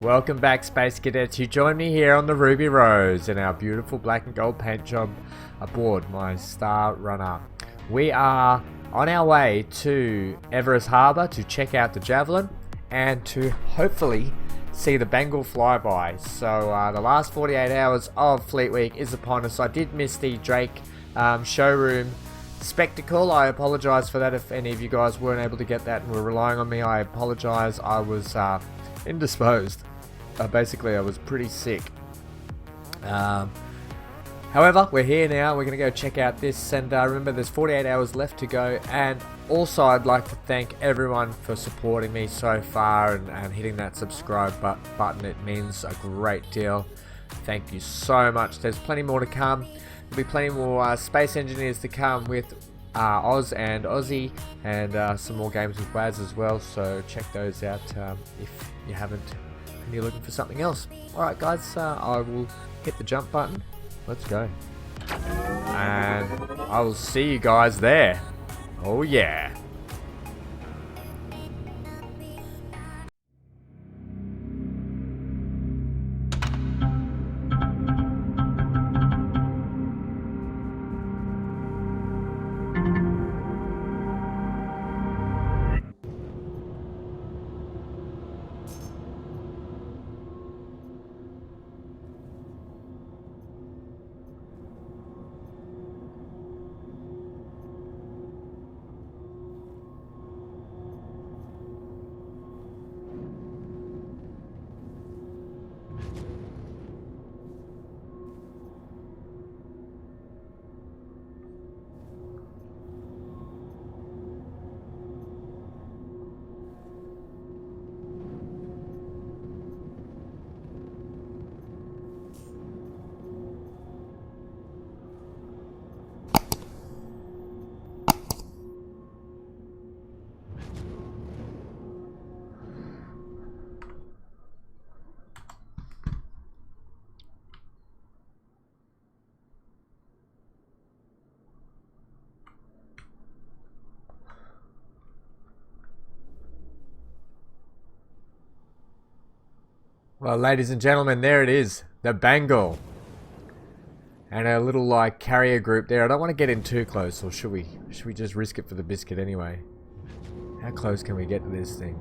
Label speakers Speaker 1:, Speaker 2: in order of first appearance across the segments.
Speaker 1: Welcome back, Space Cadets. You join me here on the Ruby Rose in our beautiful black and gold paint job aboard my Star Runner. We are on our way to Everest Harbour to check out the Javelin and to hopefully see the Bengal flyby. So the last 48 hours of Fleet Week is upon us. I did miss the Drake showroom spectacle. I apologise for that if any of you guys weren't able to get that and were relying on me. I apologise. I was indisposed. Basically, I was pretty sick. However, we're here now. We're going to go check out this, and remember, there's 48 hours left to go. And also, I'd like to thank everyone for supporting me so far and hitting that subscribe button. It means a great deal. Thank you so much. There's plenty more to come. There'll be plenty more space engineers to come with Oz and Aussie, and some more games with Waz as well. So check those out if you haven't. And you're looking for something else. Alright guys, I will hit the jump button. Let's go. And I will see you guys there. Oh yeah. Well, ladies and gentlemen, there it is, the Bengal, and a little like carrier group there. I don't want to get in too close, or should we? Should we just risk it for the biscuit anyway? How close can we get to this thing?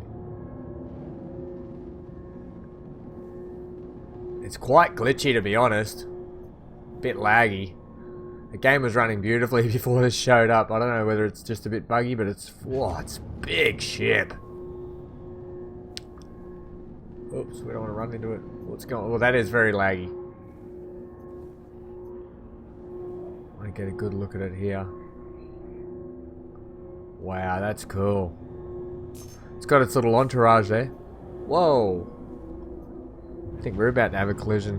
Speaker 1: It's quite glitchy, to be honest. Bit laggy. The game was running beautifully before this showed up. I don't know whether it's just a bit buggy, but it's a big ship. Oops, we don't want to run into it. What's going on? Well, that is very laggy. I want to get a good look at it here. Wow, that's cool. It's got its little entourage there. Whoa. I think we're about to have a collision.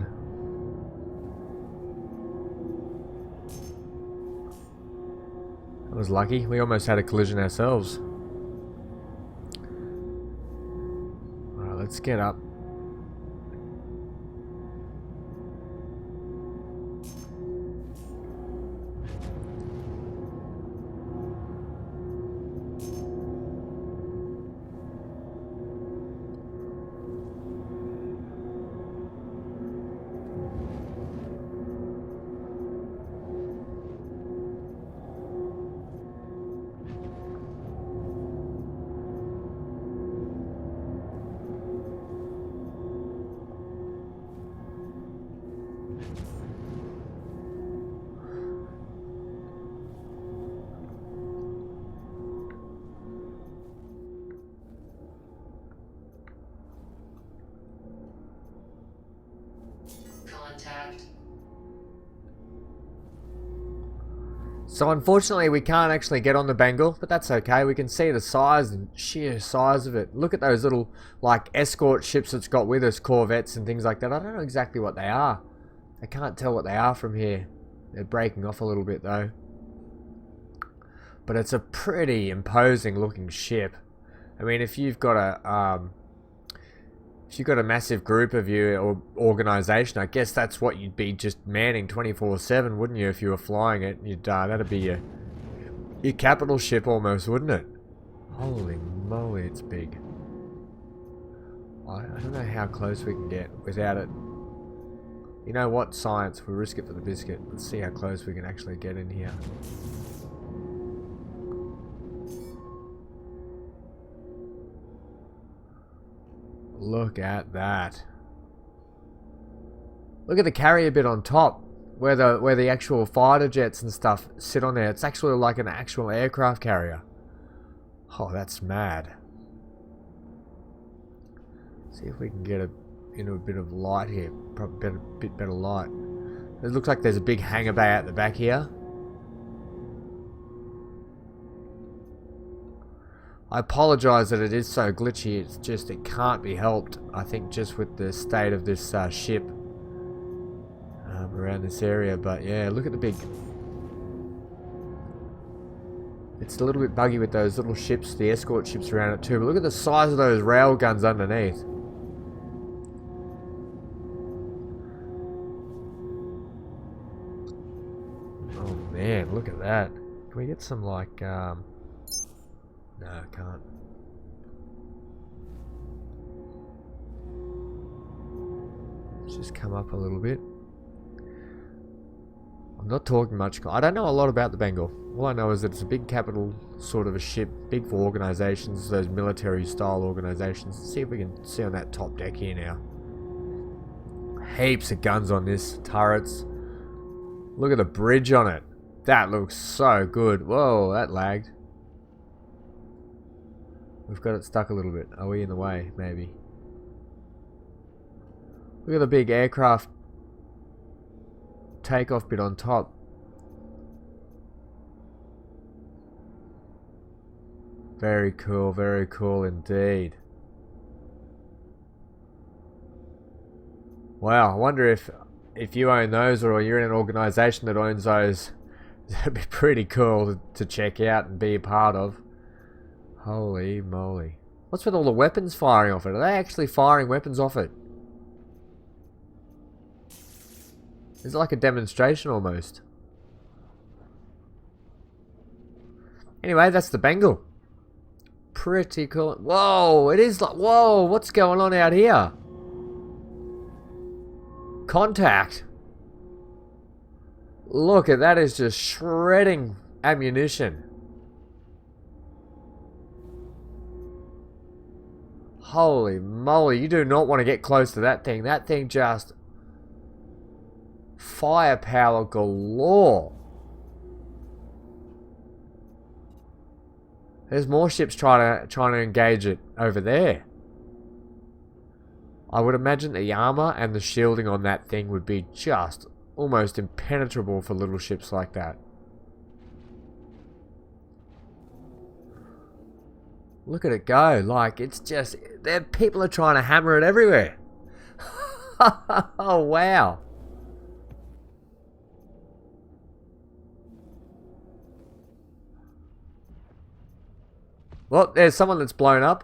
Speaker 1: That was lucky. We almost had a collision ourselves. Let's get up. So unfortunately we can't actually get on the Bengal, but that's okay. We can see the size and sheer size of it. Look at those little like escort ships it's got with us, corvettes and things like that. I don't know exactly what they are. I can't tell what they are from here. They're breaking off a little bit though. But it's a pretty imposing looking ship. I mean, if you've got a massive group of you or organization, I guess that's what you'd be just manning 24/7, wouldn't you? If you were flying it, you'd that'd be your capital ship almost, wouldn't it? Holy moly, it's big. I don't know how close we can get without it. You know what, science, we'll risk it for the biscuit. Let's see how close we can actually get in here. Look at that. Look at the carrier bit on top, where the actual fighter jets and stuff sit on there. It's actually like an actual aircraft carrier. Oh, that's mad. See if we can get into a bit of light here. Probably a bit better light. It looks like there's a big hangar bay at the back here. I apologise that it is so glitchy. It's just, it can't be helped. I think just with the state of this ship around this area. But yeah, look at the big... It's a little bit buggy with those little ships, the escort ships around it too. But look at the size of those rail guns underneath. Oh man, look at that. Can we get some like... No, I can't. Let's just come up a little bit. I'm not talking much. I don't know a lot about the Bengal. All I know is that it's a big capital sort of a ship, big for organisations, those military style organisations. Let's see if we can see on that top deck here now. Heaps of guns on this, turrets. Look at the bridge on it. That looks so good. Whoa, that lagged. We've got it stuck a little bit. Are we in the way? Maybe. Look at the big aircraft takeoff bit on top. Very cool indeed. Wow, I wonder if you own those or you're in an organisation that owns those. That'd be pretty cool to check out and be a part of. Holy moly. What's with all the weapons firing off it? Are they actually firing weapons off it? It's like a demonstration almost. Anyway, that's the Bengal. Pretty cool. Whoa, it is like, whoa, what's going on out here? Contact. Look at that, is just shredding ammunition. Holy moly, you do not want to get close to that thing. That thing just... firepower galore. There's more ships trying to engage it over there. I would imagine the armor and the shielding on that thing would be just almost impenetrable for little ships like that. Look at it go. Like, it's just... people are trying to hammer it everywhere. Oh, wow. Well, there's someone that's blown up.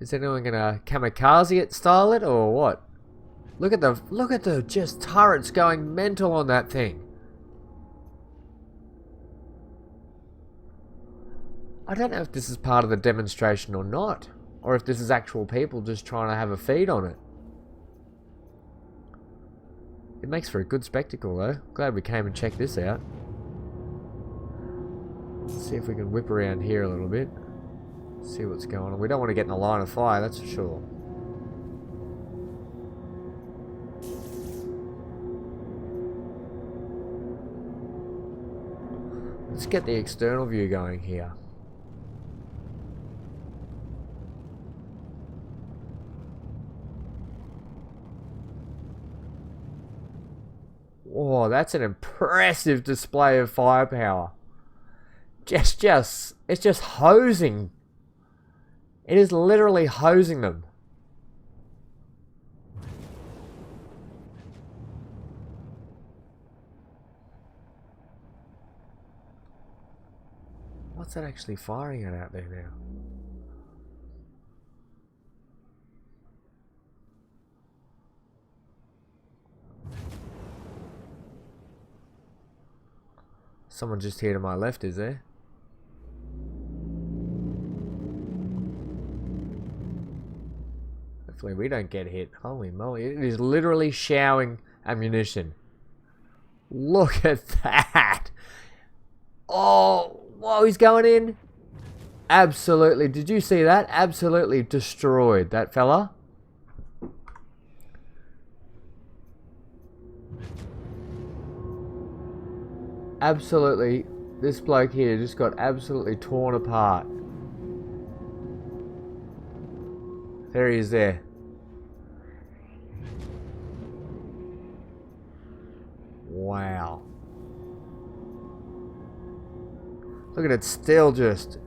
Speaker 1: Is anyone gonna kamikaze it, style it, or what? Look at the just turrets going mental on that thing. I don't know if this is part of the demonstration or not, or if this is actual people just trying to have a feed on it. It makes for a good spectacle though. Glad we came and checked this out. Let's see if we can whip around here a little bit. See what's going on. We don't want to get in a line of fire, that's for sure. Let's get the external view going here. Whoa, that's an impressive display of firepower. It's just hosing. It is literally hosing them. What's that actually firing at out there now? Someone just here to my left, is there? Hopefully we don't get hit. Holy moly, it is literally showering ammunition. Look at that. Oh, whoa, he's going in. Absolutely, did you see that? Absolutely destroyed that fella. Absolutely, this bloke here just got absolutely torn apart. There he is there. Wow. Look at it, still just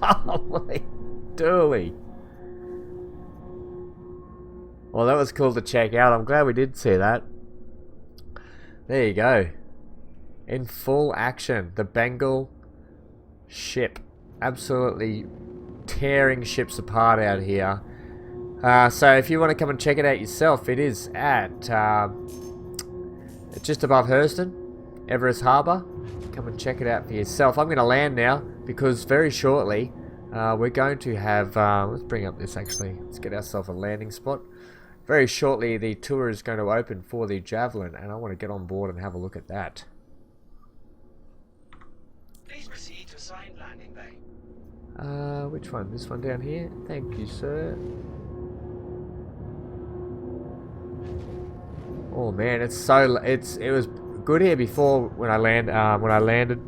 Speaker 1: holy dooly. Well, that was cool to check out. I'm glad we did see that. There you go. In full action, the Bengal ship. Absolutely tearing ships apart out here. So if you want to come and check it out yourself, it is at just above Hurston, Everest Harbour. Come and check it out for yourself. I'm going to land now because very shortly we're going to have, let's bring up this actually, let's get ourselves a landing spot. Very shortly the tour is going to open for the Javelin and I want to get on board and have a look at that.
Speaker 2: Please proceed to assigned landing bay.
Speaker 1: Which one? This one down here? Thank you, sir. Oh man, it was good here before when I landed,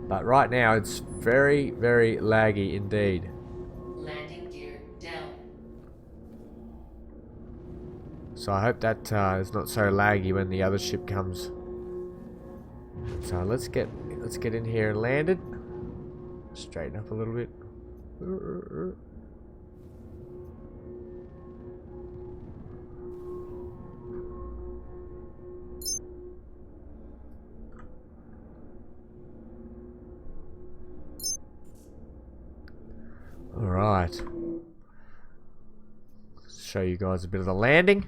Speaker 1: but right now it's very, very laggy indeed.
Speaker 3: Landing gear down.
Speaker 1: So I hope that is not so laggy when the other ship comes. So let's get in here and landed. Straighten up a little bit. Alright. Show you guys a bit of the landing.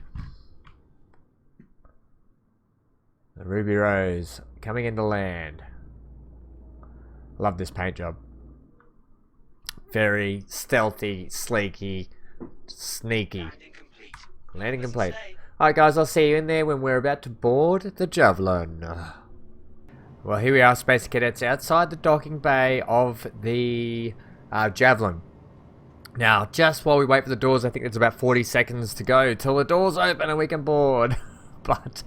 Speaker 1: The Ruby Rose coming into land. Love this paint job. Very stealthy, sleeky, sneaky. Landing complete. Alright guys, I'll see you in there when we're about to board the Javelin. Well, here we are, Space Cadets, outside the docking bay of the Javelin. Now, just while we wait for the doors, I think it's about 40 seconds to go till the doors open and we can board. But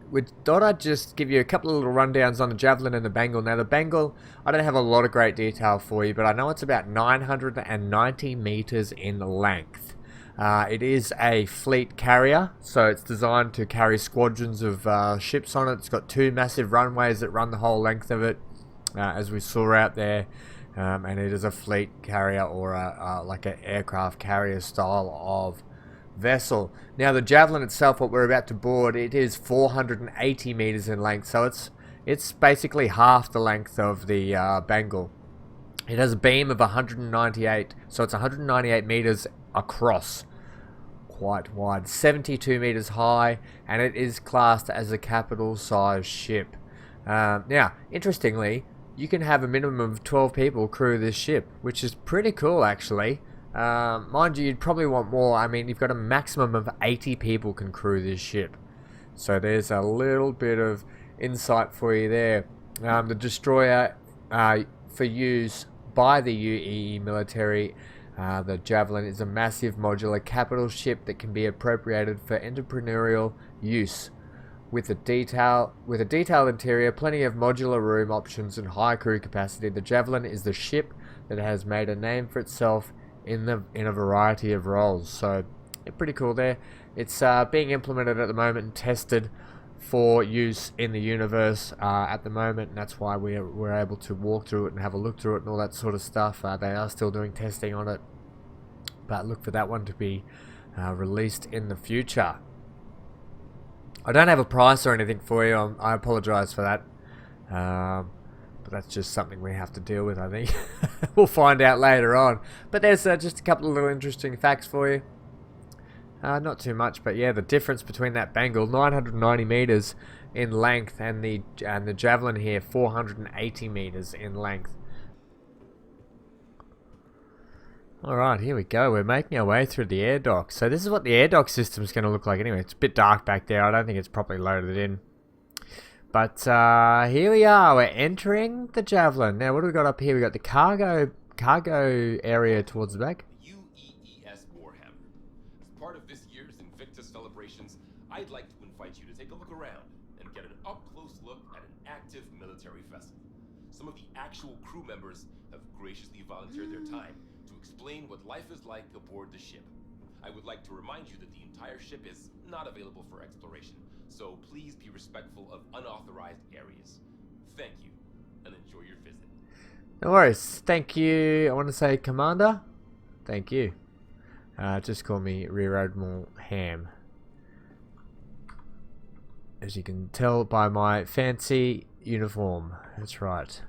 Speaker 1: we thought I'd just give you a couple of little rundowns on the Javelin and the Bengal. Now the Bengal, I don't have a lot of great detail for you, but I know it's about 990 meters in length. It is a fleet carrier, so it's designed to carry squadrons of ships on it. It's got two massive runways that run the whole length of it, as we saw out there. And it is a fleet carrier or like an aircraft carrier style of vessel. Now the Javelin itself, what we're about to board, it is 480 meters in length, so it's basically half the length of the Bengal. It has a beam of 198, so it's 198 meters across, quite wide, 72 meters high, and it is classed as a capital size ship. Now, interestingly, you can have a minimum of 12 people crew this ship, which is pretty cool actually. Mind you, you'd probably want more. I mean, you've got a maximum of 80 people can crew this ship. So there's a little bit of insight for you there. The destroyer, for use by the UAE military, the Javelin is a massive modular capital ship that can be appropriated for entrepreneurial use. With a detailed interior, plenty of modular room options and high crew capacity, the Javelin is the ship that has made a name for itself in a variety of roles. So yeah, pretty cool there. It's being implemented at the moment and tested for use in the universe at the moment, and that's why we're able to walk through it and have a look through it and all that sort of stuff. They are still doing testing on it, but look for that one to be released in the future. I don't have a price or anything for you. I apologize for that. But that's just something we have to deal with, I think. We'll find out later on. But there's just a couple of little interesting facts for you. Not too much, but yeah, the difference between that Bengal, 990 meters in length, and the Javelin here, 480 meters in length. Alright, here we go. We're making our way through the air dock. So this is what the air dock system is going to look like anyway. It's a bit dark back there. I don't think it's properly loaded in. But here we are. We're entering the Javelin. Now, what do we got up here? We got the cargo area towards the back.
Speaker 4: UEES Warhammer. As part of this year's Invictus celebrations, I'd like to invite you to take a look around and get an up-close look at an active military vessel. Some of the actual crew members have graciously volunteered their time to explain what life is like aboard the ship. I would like to remind you that the entire ship is not available for exploration, so please be respectful of unauthorized areas. Thank you, and enjoy your visit.
Speaker 1: No worries. Thank you. I want to say Commander. Thank you. Just call me Rear Admiral Ham. As you can tell by my fancy uniform. That's right.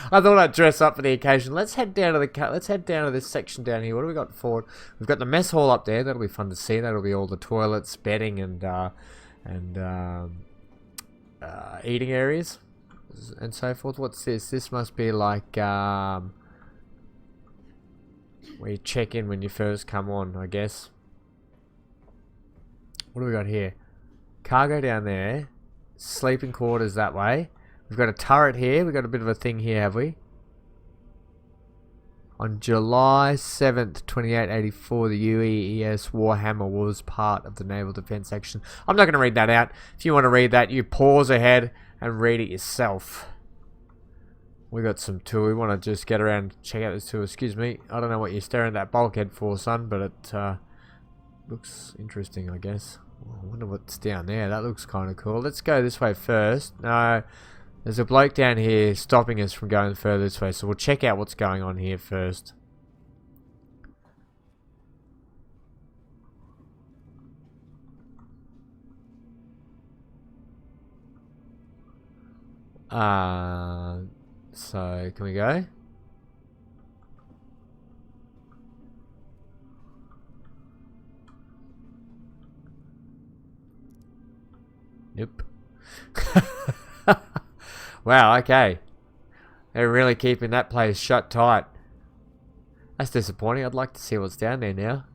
Speaker 1: I thought I'd dress up for the occasion. Let's head down to this section down here. What do we got forward? We've got the mess hall up there. That'll be fun to see. That'll be all the toilets, bedding, and eating areas and so forth. What's this? This must be like where you check in when you first come on, I guess. What do we got here? Cargo down there. Sleeping quarters that way. We've got a turret here. We've got a bit of a thing here, have we? On July 7th, 2884, the UEES Warhammer was part of the Naval Defense Section. I'm not going to read that out. If you want to read that, you pause ahead and read it yourself. We got some tour. We want to just get around and check out this tour. Excuse me. I don't know what you're staring at that bulkhead for, son, but it looks interesting, I guess. I wonder what's down there. That looks kind of cool. Let's go this way first. No, there's a bloke down here stopping us from going further this way, so we'll check out what's going on here first. So can we go? Nope. Wow, okay. They're really keeping that place shut tight. That's disappointing. I'd like to see what's down there now.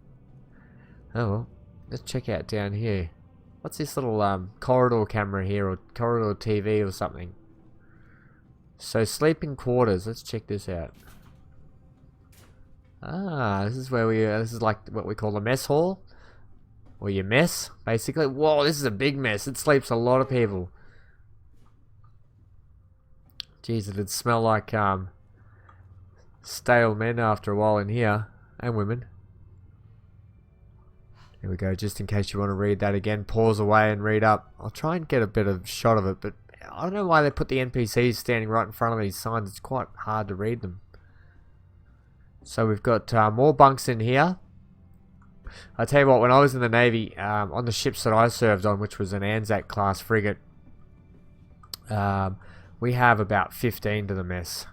Speaker 1: Oh well. Let's check out down here. What's this little corridor camera here, or corridor TV or something? So sleeping quarters. Let's check this out. Ah, this is where this is like what we call a mess hall. Or your mess, basically. Whoa, this is a big mess. It sleeps a lot of people. Jeez, it'd smell like stale men after a while in here. And women. There we go, just in case you want to read that again. Pause away and read up. I'll try and get a bit of shot of it, but I don't know why they put the NPCs standing right in front of these signs. It's quite hard to read them. So we've got more bunks in here. I tell you what, when I was in the Navy, on the ships that I served on, which was an Anzac class frigate, we have about 15 to the mess.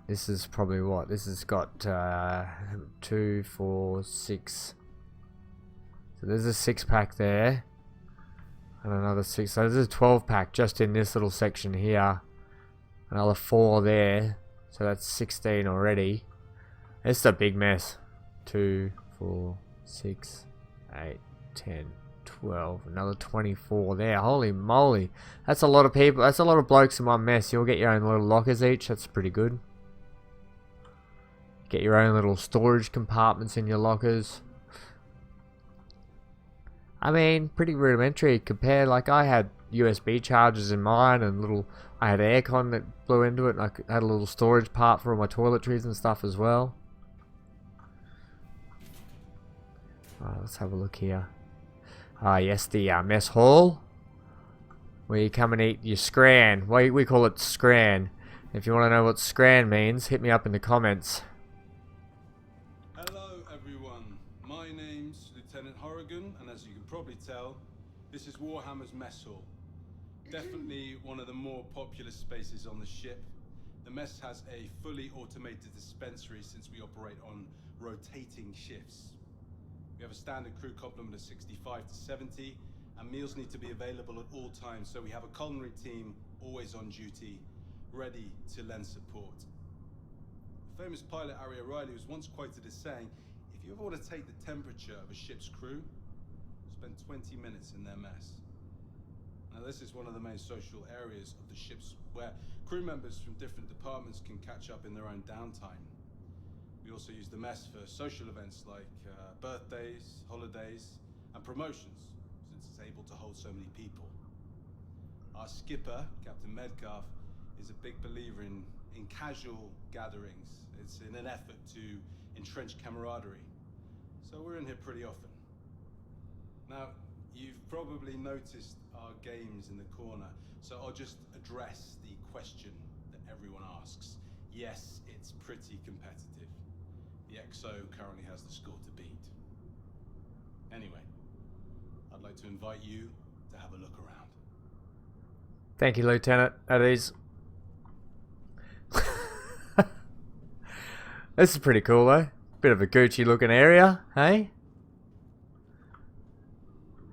Speaker 1: This is probably what? This has got 2, 4, 6. So there's a 6-pack there. And another 6. So there's a 12-pack just in this little section here. Another 4 there. So that's 16 already. It's a big mess. 2, 4, 6, 8, 10, 12. Another 24 there. Holy moly. That's a lot of people. That's a lot of blokes in one mess. You'll get your own little lockers each. That's pretty good. Get your own little storage compartments in your lockers. I mean, pretty rudimentary compared. Like, I had USB chargers in mine, and I had aircon that blew into it, and I had a little storage part for all my toiletries and stuff as well. Alright, let's have a look here. Yes, the mess hall, where you come and eat your scran. We call it scran. If you want to know what scran means, hit me up in the comments.
Speaker 5: Hello everyone, my name's Lieutenant Horrigan, and as you can probably tell, this is Warhammer's mess hall. Definitely one of the more popular spaces on the ship. The mess has a fully automated dispensary since we operate on rotating shifts. We have a standard crew complement of 65 to 70, and meals need to be available at all times, so we have a culinary team always on duty, ready to lend support. If famous pilot Harry O'Reilly was once quoted as saying, if you ever want to take the temperature of a ship's crew, spend 20 minutes in their mess. Now this is one of the main social areas of the ships where crew members from different departments can catch up in their own downtime. We also use the mess for social events like birthdays, holidays, and promotions, since it's able to hold so many people. Our skipper, Captain Medcalf, is a big believer in casual gatherings. It's in an effort to entrench camaraderie. So we're in here pretty often. Now, you've probably noticed our games in the corner, so I'll just address the question that everyone asks. Yes, it's pretty competitive. The XO currently has the score to beat. Anyway, I'd like to invite you to have a look around.
Speaker 1: Thank you, Lieutenant. At ease. This is pretty cool though. Bit of a Gucci looking area, hey?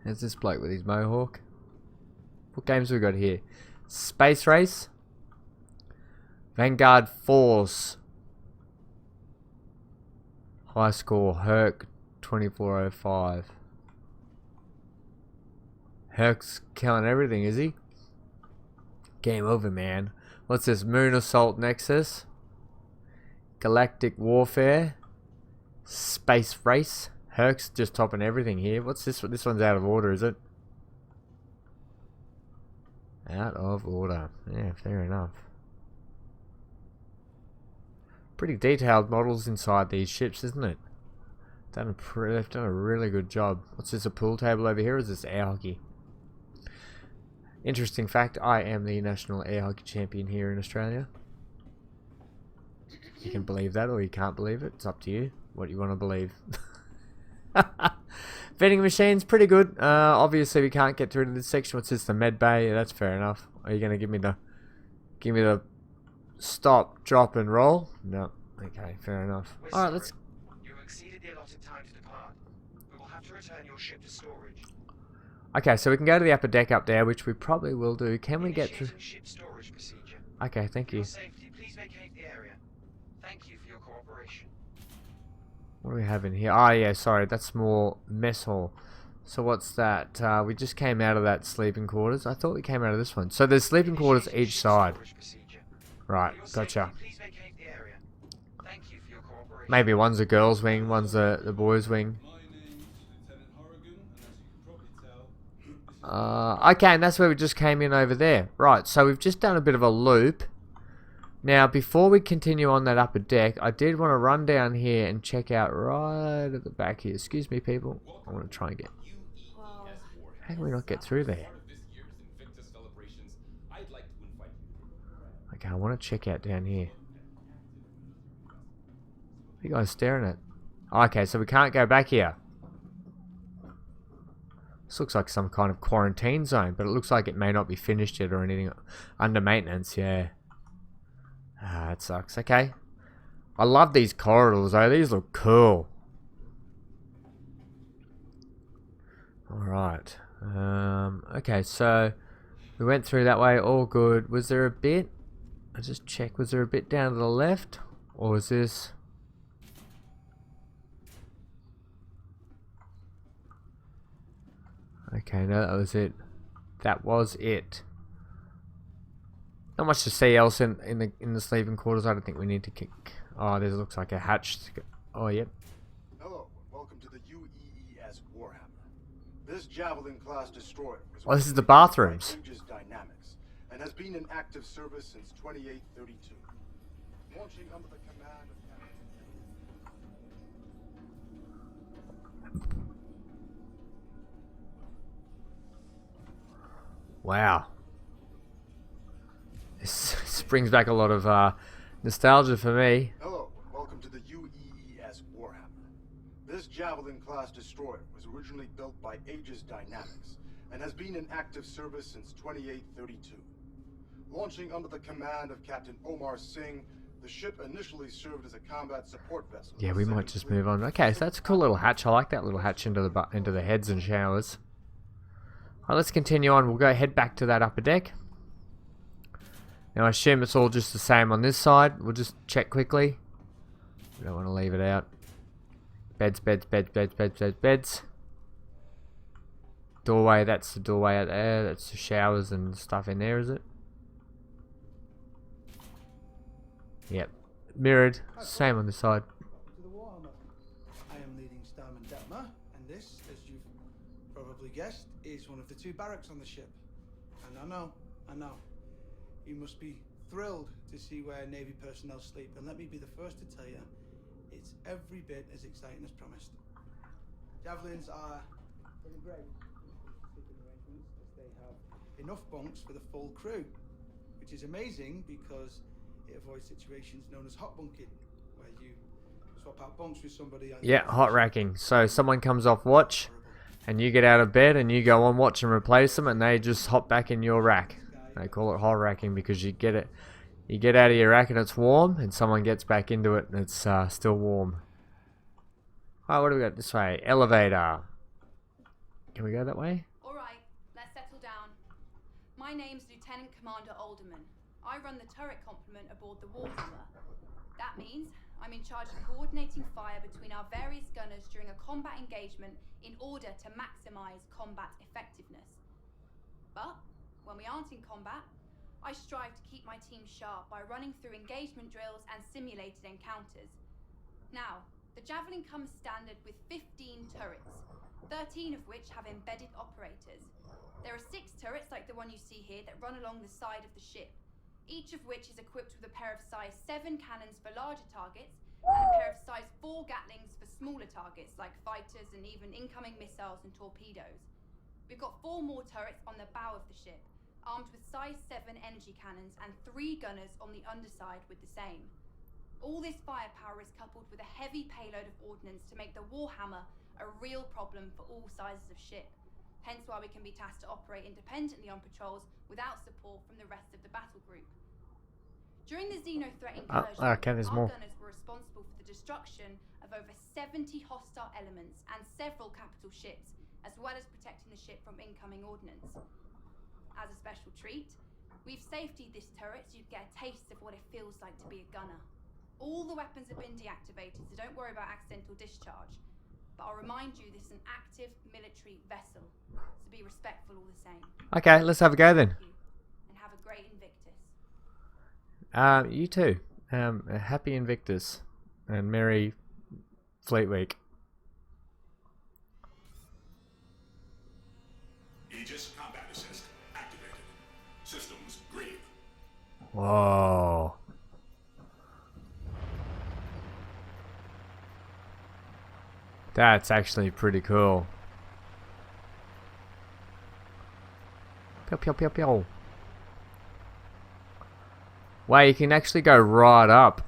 Speaker 1: There's this bloke with his mohawk. What games have we got here? Space Race. Vanguard Force. High score, Herc 2405. Herc's killing everything, is he? Game over, man. What's this? Moon Assault Nexus. Galactic Warfare. Space Race. Herc's just topping everything here. What's this? This one's out of order, is it? Out of order. Yeah, fair enough. Pretty detailed models inside these ships, isn't it? They've done a really good job. What's this? A pool table over here? Or is this air hockey? Interesting fact, I am the national air hockey champion here in Australia. You can believe that or you can't believe it. It's up to you what you want to believe. Vending machine's pretty good. Obviously we can't get through to this section. What's this? The med bay? Yeah, that's fair enough. Are you going to give me the stop, drop and roll? No. Okay, fair enough.
Speaker 2: We're
Speaker 1: Alright,
Speaker 2: sorry.
Speaker 1: let's...
Speaker 2: You've exceeded the allotted time to depart. We will have to return your ship to storage.
Speaker 1: Okay, so we can go to the upper deck up there, which we probably will do. Can we get through...
Speaker 2: Initiating ship storage procedure.
Speaker 1: Okay, thank
Speaker 2: For
Speaker 1: you.
Speaker 2: your safety, please vacate the area. Thank you for your cooperation.
Speaker 1: What do we have in here? Oh yeah, sorry, that's more mess hall. So what's that? We just came out of that sleeping quarters. I thought we came out of this one. So there's sleeping quarters
Speaker 2: Initiating
Speaker 1: each
Speaker 2: ship
Speaker 1: side.
Speaker 2: storage procedure.
Speaker 1: Right,
Speaker 2: For your
Speaker 1: gotcha.
Speaker 2: safety, please vacate the area. Thank you for your cooperation.
Speaker 1: Maybe one's a girl's wing, one's the boys' wing.
Speaker 5: My name's Lieutenant Horrigan, and as you can probably tell,
Speaker 1: Okay, and that's where we just came in over there. Right, so we've just done a bit of a loop. Now, before we continue on that upper deck, I did want to run down here and check out right at the back here. Excuse me, people. I want to try and get... How can we not get through there? Okay, I want to check out down here. What are you guys staring at? Okay, so we can't go back here. This looks like some kind of quarantine zone, but it looks like it may not be finished yet or anything. Under maintenance, yeah. Ah, that sucks. Okay. I love these corridors, though. These look cool. Alright. Okay, so we went through that way. All good. Was there a bit? I just checked. Was there a bit down to the left? Or was this... Okay, no, that was it. That was it. Not much to see else in the sleeping quarters. I don't think we need to kick. Oh, there looks like a hatch. Oh, yep.
Speaker 6: Hello, and welcome to the UEES Warhammer. This Javelin class destroyer was
Speaker 1: Oh, this is the bathrooms.
Speaker 6: Aegis Dynamics and has been in active service since 2832. Launching under the command of
Speaker 1: Wow. This brings back a lot of nostalgia for me.
Speaker 6: Hello, and welcome to the UEES Warhammer. This Javelin class destroyer was originally built by Aegis Dynamics and has been in active service since 2832. Launching under the command of Captain Omar Singh, the ship initially served as a combat support vessel.
Speaker 1: Yeah, we might just move on. Okay, so that's a cool little hatch. I like that little hatch into the heads and showers. Alright, let's continue on. We'll go head back to that upper deck. Now I assume it's all just the same on this side. We'll just check quickly. We don't want to leave it out. Beds, beds, beds, beds, beds, beds, beds. Doorway, that's the doorway out there. That's the showers and stuff in there, is it? Yep. Mirrored. Same on the side.
Speaker 7: To the Warhammer. I am leading Starman Detmer, and this, as you've probably guessed, is one of the 2 barracks on the ship. And I know. You must be thrilled to see where Navy personnel sleep, and let me be the first to tell you, it's every bit as exciting as promised. Javelins are in a great sleeping arrangements as they have enough bunks for the full crew, which is amazing because it avoids situations known as hot bunking, where you swap out bunks with somebody.
Speaker 1: Yeah, hot racking. So someone comes off watch, and you get out of bed, and you go on watch and replace them, and they just hop back in your rack. They call it hot racking because you get out of your rack and it's warm, and someone gets back into it and it's still warm. Alright, what do we got this way? Elevator. Can we go that way?
Speaker 8: Alright, let's settle down. My name's Lieutenant Commander Alderman. I run the turret complement aboard the Warhammer. That means I'm in charge of coordinating fire between our various gunners during a combat engagement in order to maximize combat effectiveness. But when we aren't in combat, I strive to keep my team sharp by running through engagement drills and simulated encounters. Now, the Javelin comes standard with 15 turrets, 13 of which have embedded operators. There are 6 turrets like the one you see here that run along the side of the ship, each of which is equipped with a pair of size 7 cannons for larger targets and a pair of size 4 Gatlings for smaller targets like fighters and even incoming missiles and torpedoes. We've got 4 more turrets on the bow of the ship, armed with size 7 energy cannons and 3 gunners on the underside with the same. All this firepower is coupled with a heavy payload of ordnance to make the Warhammer a real problem for all sizes of ship, hence why we can be tasked to operate independently on patrols without support from the rest of the battle group. During the Xeno threat incursion, our gunners were responsible for the destruction of over 70 hostile elements and several capital ships, as well as protecting the ship from incoming ordnance. As a special treat, we've safetied this turret so you get a taste of what it feels like to be a gunner. All the weapons have been deactivated, so don't worry about accidental discharge. But I'll remind you this is an active military vessel, so be respectful all the same.
Speaker 1: Okay, let's have a go then.
Speaker 8: And have a great Invictus.
Speaker 1: You too. Happy Invictus and Merry Fleet Week.
Speaker 9: Aegis combat assist activated. Systems green.
Speaker 1: Whoa. That's actually pretty cool. Pew pew pew pew. Wow, you can actually go right up.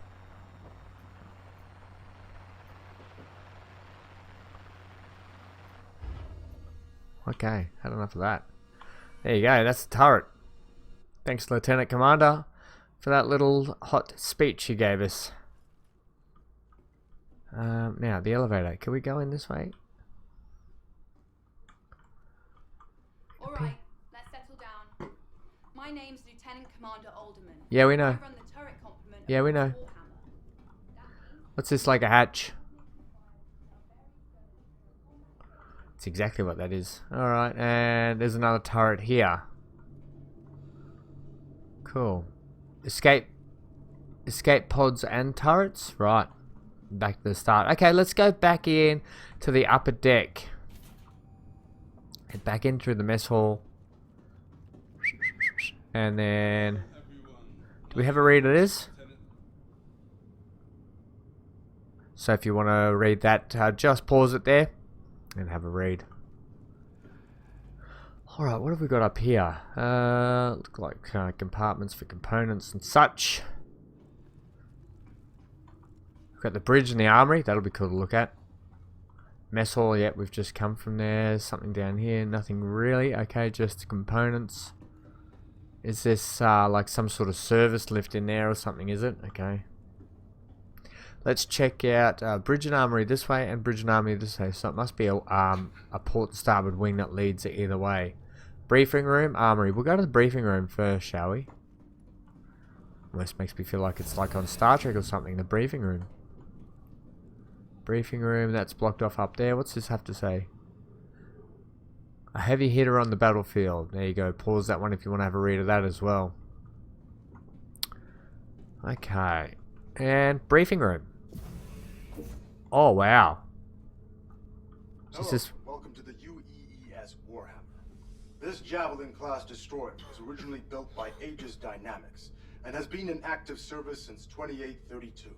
Speaker 1: Okay, had enough of that. There you go, that's the turret. Thanks, Lieutenant Commander, for that little hot speech you gave us. Now, the elevator. Can we go in this way?
Speaker 8: Alright, let's settle down. My name's Lieutenant Commander Alderman.
Speaker 1: Yeah, we know.
Speaker 8: I run the turret complement
Speaker 1: Yeah, we
Speaker 8: of the
Speaker 1: know.
Speaker 8: Warhammer.
Speaker 1: What's this, like a hatch? It's exactly what that is. Alright, and there's another turret here. Cool. Escape pods and turrets? Right. Back to the start. Okay, let's go back in to the upper deck. Head back in through the mess hall. And then... do we have a read of this? So if you want to read that, just pause it there and have a read. Alright, what have we got up here? Look like compartments for components and such. We've got the bridge and the armory. That'll be cool to look at. Mess hall, yep, we've just come from there. Something down here, nothing really. Okay, just components. Is this like some sort of service lift in there or something, is it? Okay. Let's check out bridge and armory this way and bridge and armory this way. So it must be a port and starboard wing that leads it either way. Briefing room, armory. We'll go to the briefing room first, shall we? Almost makes me feel like it's like on Star Trek or something, the briefing room. Briefing room, that's blocked off up there. What's this have to say? A heavy hitter on the battlefield. There you go. Pause that one if you want to have a read of that as well. Okay. And briefing room. Oh, wow.
Speaker 6: Hello,
Speaker 1: Is this...
Speaker 6: welcome to the UEES Warhammer. This Javelin class destroyer was originally built by Aegis Dynamics and has been in active service since 2832.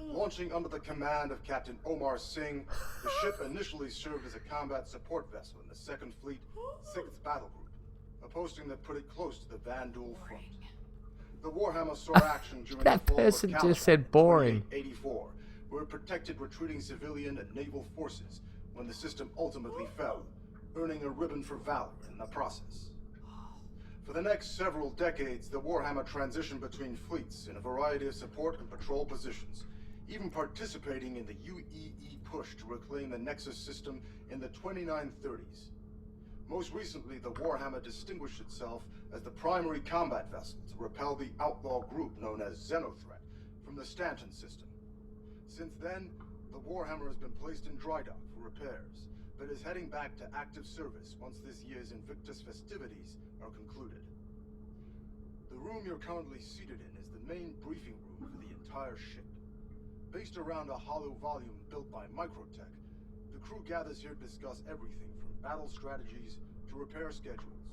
Speaker 6: Launching under the command of Captain Omar Singh, the ship initially served as a combat support vessel in the 2nd Fleet, 6th Battle Group, a posting that put it close to the Vandal front. The Warhammer saw action during
Speaker 1: That
Speaker 6: the fall
Speaker 1: person
Speaker 6: of
Speaker 1: just said boring.
Speaker 6: 2884, where it protected retreating civilian and naval forces when the system ultimately fell, earning a ribbon for valor in the process. For the next several decades, the Warhammer transitioned between fleets in a variety of support and patrol positions, even participating in the UEE push to reclaim the Nexus system in the 2930s. Most recently, the Warhammer distinguished itself as the primary combat vessel to repel the outlaw group known as Xenothreat from the Stanton system. Since then, the Warhammer has been placed in dry dock for repairs, but is heading back to active service once this year's Invictus festivities are concluded. The room you're currently seated in is the main briefing room for the entire ship. Based around a hollow volume built by Microtech, the crew gathers here to discuss everything from battle strategies to repair schedules.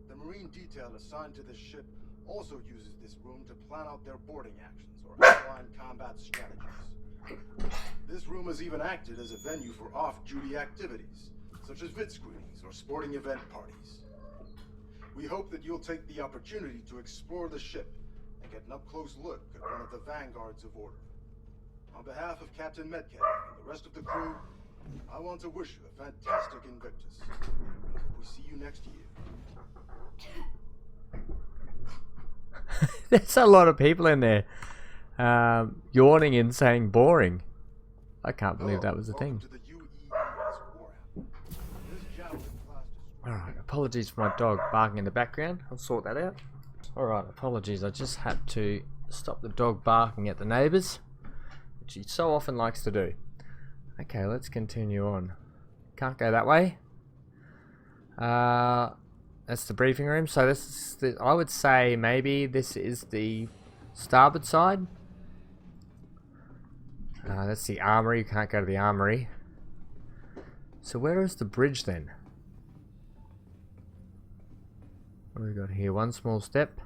Speaker 6: The Marine detail assigned to this ship also uses this room to plan out their boarding actions or outline combat strategies. This room has even acted as a venue for off-duty activities, such as vid screenings or sporting event parties. We hope that you'll take the opportunity to explore the ship and get an up-close look at one of the vanguards of order. On behalf of Captain Metcalf and the rest of the crew, I want to wish you a fantastic Invictus. We see you next year.
Speaker 1: There's a lot of people in there yawning and saying boring. I can't believe that was a thing. Alright, apologies for my dog barking in the background. I'll sort that out. Alright, apologies. I just had to stop the dog barking at the neighbours, which he so often likes to do. Okay, let's continue on. Can't go that way. That's the briefing room. So this is the, I would say maybe this is the starboard side. That's the armory. You can't go to the armory. So where is the bridge then? What do we got here? One small step.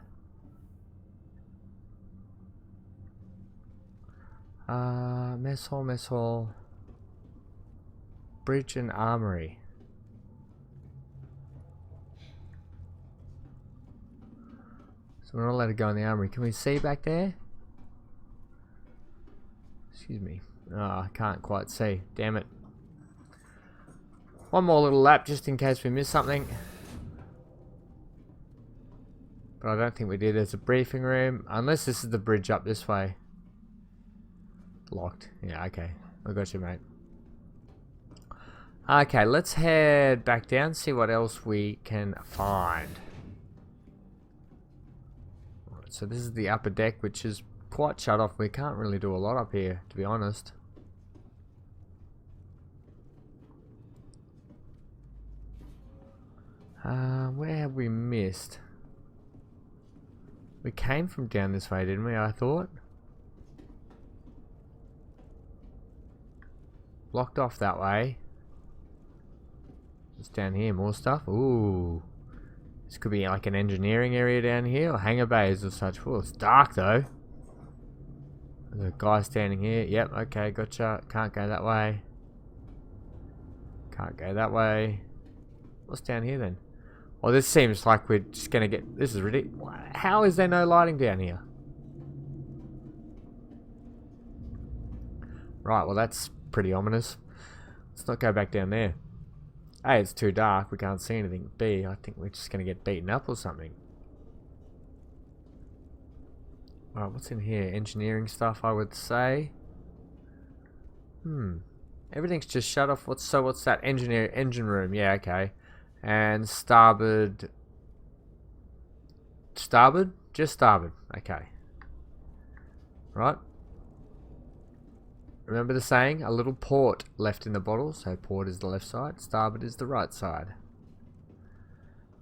Speaker 1: Mess hall. Bridge and armory. So we're not allowed to go in the armory. Can we see back there? Excuse me. Oh, I can't quite see. Damn it. One more little lap just in case we miss something. But I don't think we did. There's a briefing room. Unless this is the bridge up this way. Locked. Yeah, okay. I got you, mate. Okay, let's head back down, see what else we can find. Alright, so this is the upper deck, which is quite shut off. We can't really do a lot up here, to be honest. Where have we missed? We came from down this way, didn't we? I thought. Blocked off that way. It's down here, more stuff. Ooh. This could be like an engineering area down here, or hangar bays or such. Oh, it's dark though. There's a guy standing here. Yep, okay, gotcha. Can't go that way. Can't go that way. What's down here then? Well, this seems like we're just gonna get... This is ridiculous. How is there no lighting down here? Right, well that's pretty ominous. Let's not go back down there. A, it's too dark, we can't see anything. B, I think we're just gonna get beaten up or something. Alright, what's in here? Engineering stuff, I would say. Everything's just shut off. What's that? Engine room, yeah, okay. And starboard. Starboard? Just starboard. Okay. Right. remember the saying, a little port left in the bottle. So port is the left side, starboard is the right side.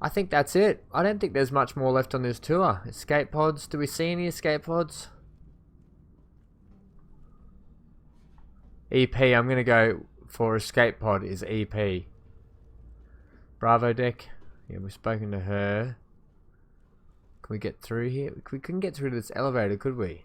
Speaker 1: I think that's it. I don't think there's much more left on this tour. Escape pods. Do we see any escape pods? EP. I'm going to go for escape pod is EP. Bravo deck. Yeah, we've spoken to her. Can we get through here? We couldn't get through to this elevator, could we?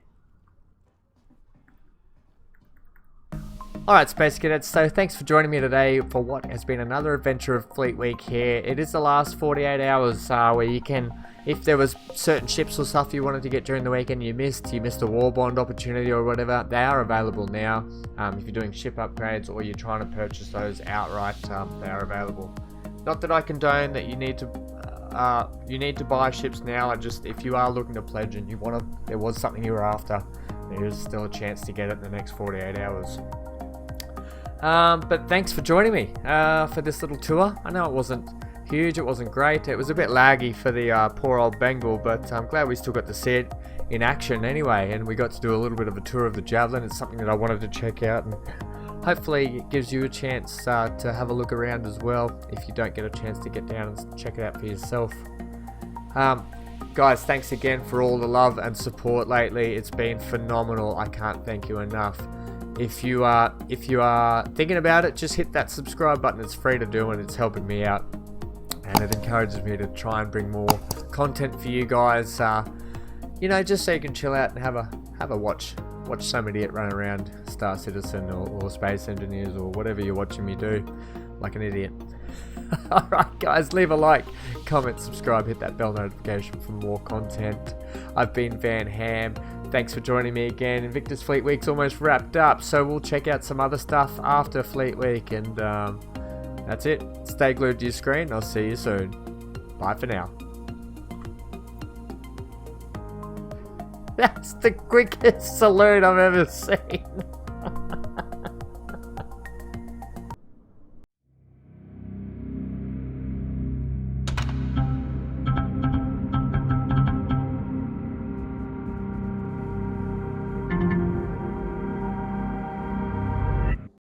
Speaker 1: Alright, Space Cadets, so thanks for joining me today for what has been another adventure of Fleet Week here. It is the last 48 hours where you can, if there was certain ships or stuff you wanted to get during the weekend you missed a war bond opportunity or whatever, they are available now. If you're doing ship upgrades or you're trying to purchase those outright, they are available. Not that I condone that you need to buy ships now. If you are looking to pledge and there was something you were after, there is still a chance to get it in the next 48 hours. But thanks for joining me for this little tour. I know it wasn't huge, it wasn't great, it was a bit laggy for the poor old Bengal, but I'm glad we still got to see it in action anyway, and we got to do a little bit of a tour of the Javelin. It's something that I wanted to check out, and hopefully it gives you a chance to have a look around as well if you don't get a chance to get down and check it out for yourself. Guys, thanks again for all the love and support lately. It's been phenomenal. I can't thank you enough. If you are thinking about it, just hit that subscribe button. It's free to do and it's helping me out, and it encourages me to try and bring more content for you guys. Just so you can chill out and have a watch some idiot run around Star Citizen or Space Engineers or whatever you're watching me do, like an idiot. Alright guys, leave a like, comment, subscribe, hit that bell notification for more content. I've been VanHam. Thanks for joining me again. Invictus Fleet Week's almost wrapped up, so we'll check out some other stuff after Fleet Week, and that's it. Stay glued to your screen. I'll see you soon. Bye for now. That's the quickest salute I've ever seen.